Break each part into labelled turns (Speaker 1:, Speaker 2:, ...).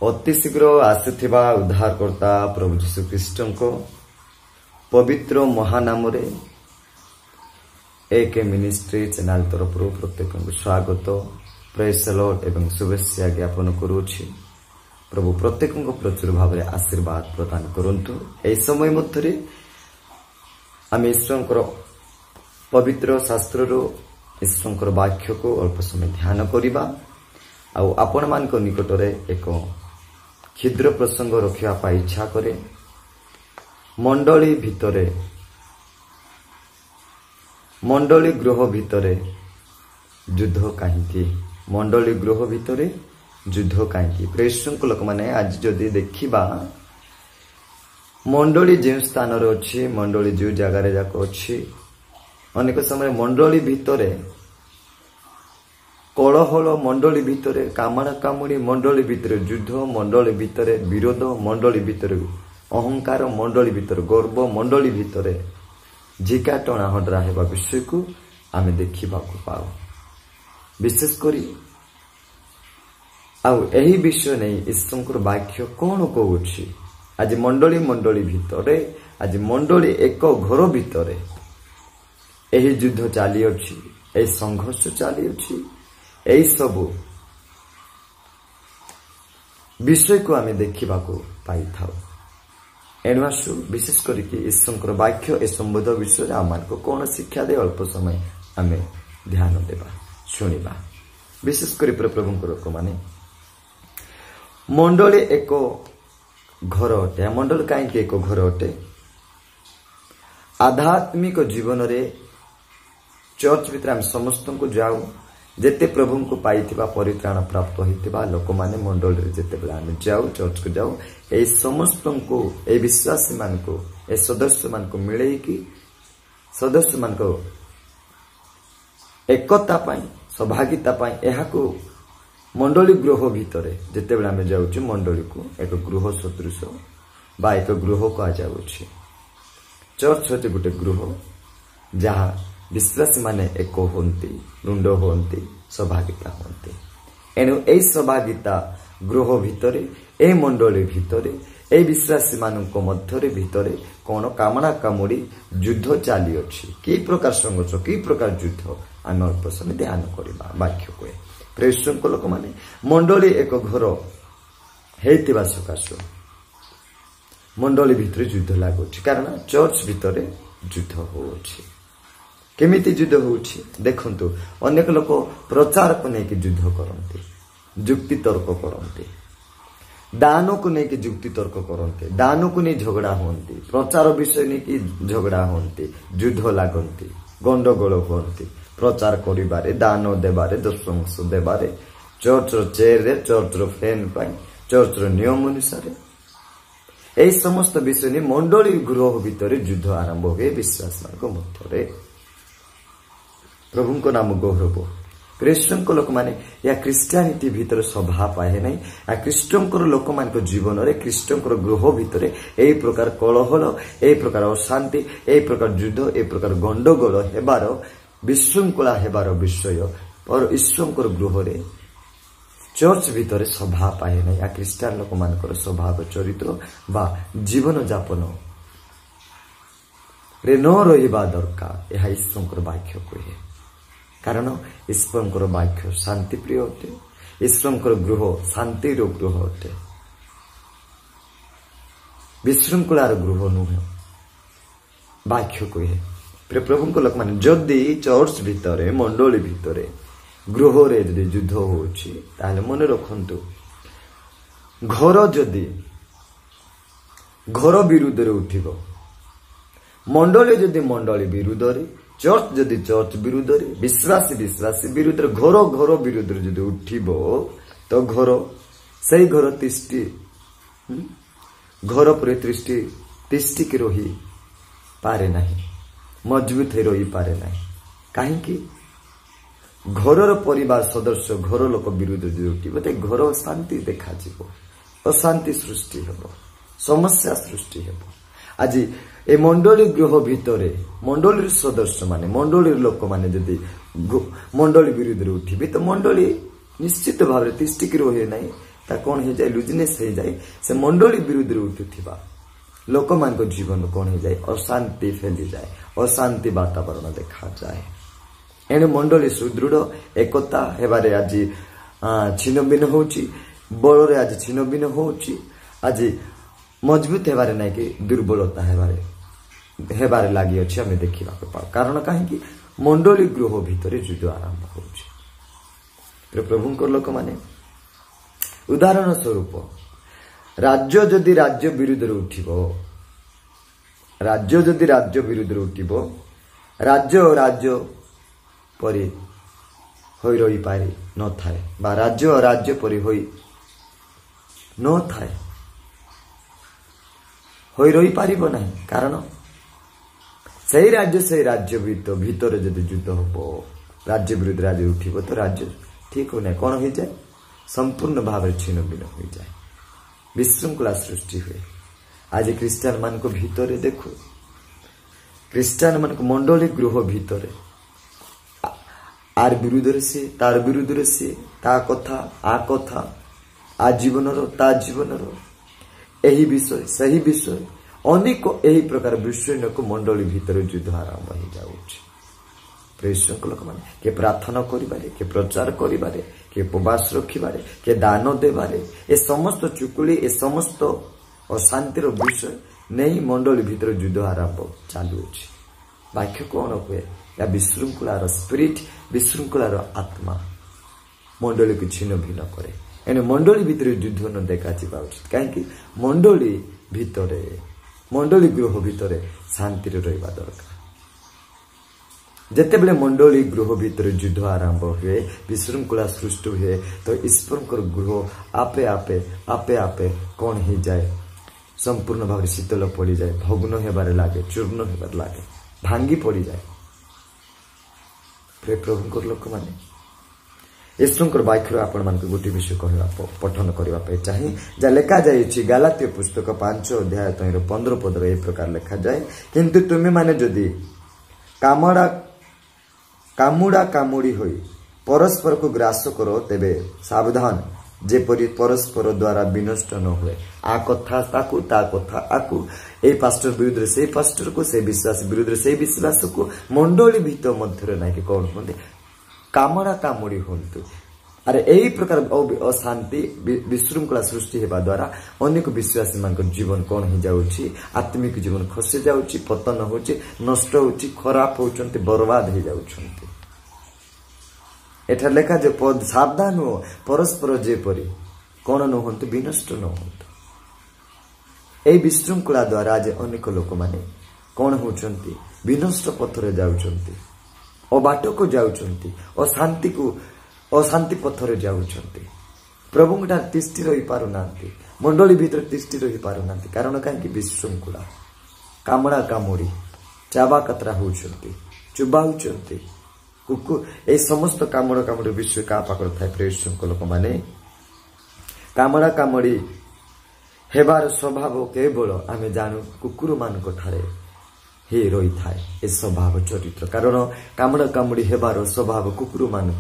Speaker 1: अति शीघ्र आसुथिबा उद्धारकर्ता प्रभु यीशु ख्रीष्ट को पवित्र महानाम एक मिनिस्ट्री चैनल तरफ प्रत्येक स्वागत प्रेज द लॉर्ड एवं शुभेच्छा ज्ञापन करुछि। प्रभु प्रत्येक प्रचुर भाव में आशीर्वाद प्रदान करंतु। एई समय मध्य आम ईश्वर पवित्र शास्त्र ईश्वर वाक्य को अल्प समय ध्यान करवा आपण मान निकट एक क्षुद्र प्रसंग रखा इच्छा करे। मंडली भितरे मंडली गृह भितरे युद्ध कहीं मंडली गृह भितरे युद्ध कहीं प्रेषक लोक मैंने आज जदि देखा मंडली जो स्थान अच्छी मंडली जो जगार जाक अच्छी अनेक समय मंडली भितरे कलहल मंडली भितरे कामड़ा कामुड़ी मंडली भितरे युद्ध मंडली भितरे विरोध मंडली भितरे अहंकार मंडली भितरे गर्व मंडली भितरे झिका टणा हड्रा हेबा विषय को आमे देखा पाऊ। विशेषकर एही विषय नहीं ईश्वर वाक्य कौन कहूँ। आज मंडली मंडली भितरे आज मंडली एक घर भितरे एही युद्ध चली अछि एही संघर्ष चली अछि एही सब विषय को आमे देखा पाई थाउ। एणु आसु विशेष करके ईश्वर वाक्य ए संबोध विषय आम को कौन शिक्षा दे अल्प समय आमे ध्यान देवा शुणा। विशेषकर प्रभु लोक माने मंडली एक घर अटे। मंडल कहीं एक घर अटे। आध्यात्मिक जीवन रे चर्च भीतर आम समस्त को जाऊ जेते प्रभु को पाई परित्राण प्राप्त होता लोक माने मंडल जेते आम जाऊ चर्च को जाऊ ए समस्त को ए विश्वासी मान को ए सदस्य मान को मिले कि सदस्य मान को एकता पाई सौभागिता पाई यह को मंडली गृह भितर जिते आम जाऊँ मंडली को एक गृह सदृश बा एक गृह कह जाऊँगी। चर्च होते गोटे गृह जहाँ विश्वासी माने एक होती रुंड होती सौभागिता होती। एणु यही सौभागिता गृह भितर ए मंडली भितर ए विश्वासी मानक मध्य भितर कौन कामना कामुड़ी युद्ध चली अच्छी कि प्रकार संघर्ष कि प्रकार युद्ध आम अल्प समय ध्यान करवा वाक्य को प्रेषक लोक माने मंडली एक घर हेतिबा सकाश मंडली भितर युद्ध लागुच कारण चर्च भितर युद्ध होउछि। केमिति युद्ध होउछि देखंतु अनेक लोक प्रचार को लेकिन युद्ध करते जुक्ति तर्क करते दान को लेकिन जुक्ति तर्क करते दान को नहीं झगड़ा होती प्रचार विषय नहीं झगड़ा होती युद्ध लागती गंडगोल होती प्रचार करिबारे दान देबारे दशंश देबारे चर्च चेयर रे चर्च फैन पाई चर्च नियम अनुसार यही समस्त विषय नहीं मंडली गृह भितर युद्ध आरंभ हुए विश्वास मान मध्य। प्रभु को नाम गौरव। क्रिश्चियन लोक माने या क्रिश्चियनिटी भितर सभा पाए नहीं या क्रिश्चियन लोक मान जीवन रे क्रिश्चियन गृह भितर यही प्रकार कलहल यही प्रकार अशांति यही प्रकार युद्ध यही प्रकार गंडगोल हेबार विशृंखला हेबार विषय और ईश्वर गृह रे चर्च भितर सभा पाए नहीं या क्रिश्चियन लोक मान स्वभाव चरित्र बा जीवन जापन रे न रहिबा दरकार यह ईश्वर वाक्य कहे। कारण ईश्वर वाक्य शांति प्रिय अटे ईश्वर गृह शांति गृह अटे विशृंखलार गृह नुह वाक्य कहे। प्रभु लोक मान जदि चर्च भितर मंडली भितर गृह रे जदि युद्ध होउछि ताले मन रखंतु घर जदि घर विरुद्ध रे उठिबो मंडली जदि मंडली विरुद्ध रे चर्च जदि चर्च विरुद्ध रे विश्वासी विश्वासी विरुद्ध घर घर विरुद्ध जदि उठिबो तो घर सही घर तिष्टि घर पर तिष्टि के रही पारे नहीं मजबूत है रही पारे नहीं कहीं घर परिवार सदस्य घर लोक विरुद्ध जदि उठिबो तो घर शांति देखा अशांति सृष्टि हेबो समस्या सृष्टि हेबो। आज ए मंडली गृह भितर मंडली सदस्य माने मंडली लोक माने जदि मंडली विरुद्ध उठिबे तो मंडली निश्चित भाव तिष्टिक रहे ना ता कौन हो जाए लुजनेस हो जाए से मंडली विरुद्ध उठुथिबा लोक मान को जीवन कौन हो जाए अशांति फैली जाए अशांति वातावरण देखा जाए एणु मंडली सुदृढ़ एकता हेबारे आज छिन्नभिन्न होची बल आज छिन्नभिन्न होची आज मजबूत हेबारे नहीं कि दुर्बलता हेबारे लगी अच्छे आम देखा पाऊ कारण कहीं मंडली गृह भितर युद्ध आरंभ हो प्रभु लोक माने उदाहरण स्वरूप राज्य जदि राज्य विरुद्ध उठिबो राज्य जदि राज्य विरुद्ध उठिबो राज्य राज्य परि होई रही पारि न थाए बा राज्य राज्य परि होई न थाए होई रही पारिबो नहीं कारण सही राज्य भीतर जदि युद्ध हो राज्य विरुद्ध राज्य उठिबो तो राज्य ठीक होना कौन हो जाए संपूर्ण भाव छिन्न भिन्न हो जाए विशृंखला सृष्टि हुए आज क्रिस्टियन मान को भीतर देखो क्रिस्टियन मान को मंडली गृह भीतर आर विरुद्ध से तार विरुद्ध से ता कथा आ कथा आ जीवन ता जीवन यही विषय सही विषय अनेक यही प्रकार विषय को मंडली भीतर युद्ध आरंभ हो जाऊँगी लोक मैंने किए प्रार्थना करिबारे किए प्रचार करिबारे किए उपवास रखिबारे किए दान देबारे ए समस्त चुकुली ए समस्त अशांतिर विषय नहीं मंडली भीतर युद्ध आरंभ चालू अछि वाक्य कौन हुए या विशृंखलार स्पिरिट विशृंखलार आत्मा मंडली को छिन्न भिन्न करे एने मंडली भीतर युद्ध न देखा जावा उचित कहीं मंडली भीतर मंडली गृह भीतर शांति रहिबा दरकार जेतेबेले मंडली गृह भीतर युद्ध आरंभ हुए विशृंखला सृष्टि हुए तो ईश्वर गृह आपे आपे आपे आपे कौन हो जाए संपूर्ण भाव शीतल पड़ जाए भग्न हेबारे लागे चूर्ण हेबारे लागे भांगी पड़ जाए प्रभु लोक मैंने ईश्वर वाक्य आपण मान गोटे विषय कह पठन करने चाहे जहाँ लिखा जाए गालातीय पुस्तक 5 अध्याय 15 पदर ए प्रकार लिखा जाए किंतु तुम्हें माने जदि कामुड़ा कामुड़ी होई परस्पर को ग्रास करो तेबे सावधान जेपरी परस्पर द्वारा विनष्ट न हुए आ कथा ताकू ता कथा आकू ए पास्टर विरुद्ध से पास्टर को से विश्वास विरुद्ध से विश्वास को मंडली भीतर मध्य ना कि कौन होते कामड़ा कामुड़ी होंतु अरे यही प्रकार अशांति विशृंखला सृष्टि होगा द्वारा अनेक विश्वासी मान जीवन कौन हो जाऊँगी आत्मिक जीवन खसी जाऊँगी पतन हो नष्ट हो खराब होती बर्बाद हो जाऊँगी एठार लेखा जो पद सावधान हो परस्पर जेपरी कौन न हो विनष्ट न हो यही विशृंखला द्वारा आज अनेक लोक माने कौन होती विनष्ट पथरे जाऊँगी अबाट को जाऊँगी अशांति पथरे जाऊँगी प्रभु तिष्ठि रही पारुना मंडली भीतर तिष्ठि रही पारुना कारण कहीं विशृंखला कामड़ा कामुड़ी चाबा कतरा होती चुबाऊँच कुकुर ए समस्त कामड़ कामुड़ी विषय क्या पाखर थाए प्रेषक लोक मैंने कामड़ा कामुड़ी हेबार स्वभाव केवल आम जानू कुकुर मान ठारे ही रही थाए ए स्वभाव चरित्र कारण कामड़ा कामुड़ी हेबार स्वभाव कुकुर मान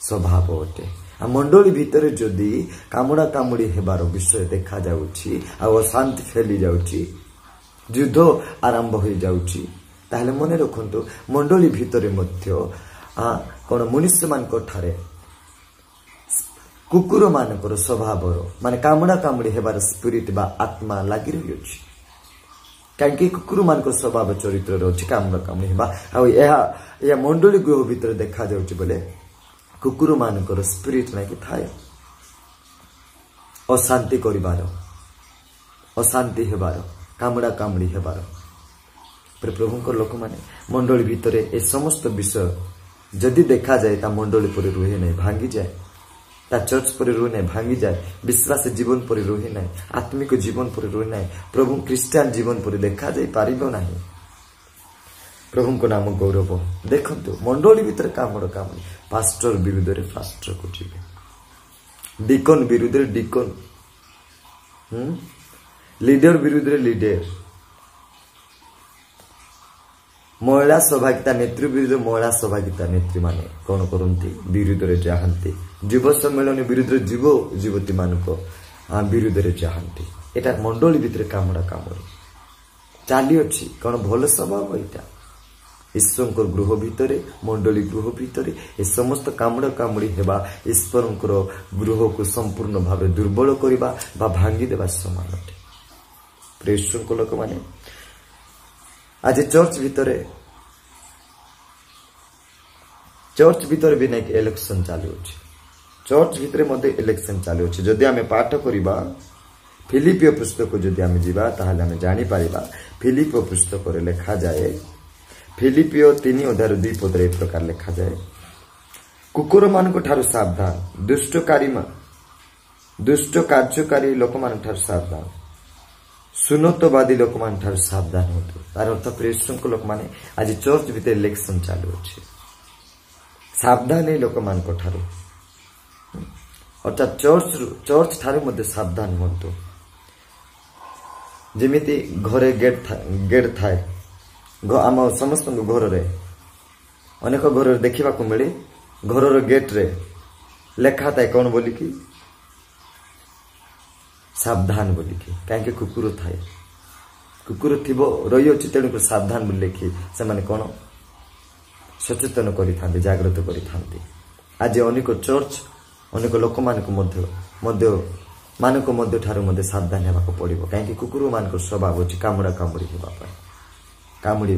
Speaker 1: स्वभाव अटे आ मंडली भीतर जदि कामड़ा कामुड़ी हेबार विषय देखा जाउछि आ अशांति फैली जाउछि युद्ध आरंभ हो जाउछि ताहले मने रखंतु मंडली भीतर मध्य कौन मनुष्य मान ठारे कुकुर मान स्वभाव माने कामड़ा कामुड़ी हेबार स्पिरिट बा आत्मा लगी रही अछि कहीं कुकुर मान स्वभाव चरित्र अच्छी कामड़ा कामुड़ी हेबा आ मंडली गृह भीतर देखा जाउछि बोले कुकुर मान स्पिरिट ना कि थाए अशांति करिबार अशांति हेबार कामड़ा कामुड़ी हेबार प्रभु लोक माने मंडली भीतर ए समस्त विषय जदि देखा जाए ता मंडली पर रुहे नहीं भांगी जाए ता चर्च पर रुहे नहीं भांगी जाए विश्वास जीवन पर रुहे नहीं आत्मिक जीवन पर रुहे नहीं प्रभु क्रिस्टियन जीवन पर देखा जाए पारिबो नहीं प्रभु को नाम गौरव देखंतु मंडली भीतर कामड़ कामुड़ी पास्टर विरुद्ध पास्टर को डिकन विरुद्ध डिकन लीडर विरुद्ध लीडर महिला सहभागिता नेतृ विरुद्ध महिला सहभागिता नेत्री माने कौन करती विरोध में जाहांती युव सम्मेलन विरुद्ध युव युवती मानक विरोध में जाहांती एटा मंडली भितर कामड़ा कामड़ी चली अच्छी कौन भल स्वभाव यहाँ ईश्वर गृह भितर मंडली गृह भितर ए समस्त कामड़ कामुड़ी हेबा ईश्वर गृह को संपूर्ण भाव दुर्बल करवा भांगी देवा समान अटे। ईश्वर लोक माने आज चर्च भितर भी नहीं इलेक्शन चालू अछि चर्च भितर मध्य इलेक्शन चालू अछि जदि आमे पाठ करिबा फिलिपियो पुस्तक जदि आमे जिबा ताहाले आमे जानि पारिबा फिलिपियो पुस्तक रे लिखा जाए फिलिपियो 3 अध्याय 2 पद रे प्रकार लिखा जाए कुकुर मानक ठारू सावधान दुष्ट कार्यकारी लोक मान ठारू सावधान सुनतवादी लोक मान ठारू सावधान होतु तार अर्थ प्रेषक लोक माने आज चर्च भितर इलेक्शन चालू अछि सावधान लोक मान ठारू अर्थात चर्च ठारू मध्य सावधान होतु जेमिति घरे गेट थाए आम समस्त घर रे अनेक घर देखा मिले घर गेट रे लेखा थाए कौन बोलिकी सावधान बोलिकी कहीं कुकुर थाए कुकुर थी रही अच्छी तेणुक सावधान बोली लिखी से माने कौन सचेतन करि जागृत करि आज अनेक चर्च अनेक लोक मानक मध्य ठारू मध्य सावधान होगा पड़ो कहीं कुकुर मान स्वभाव अच्छी कामुड़ा कामुड़ी कामुड़ी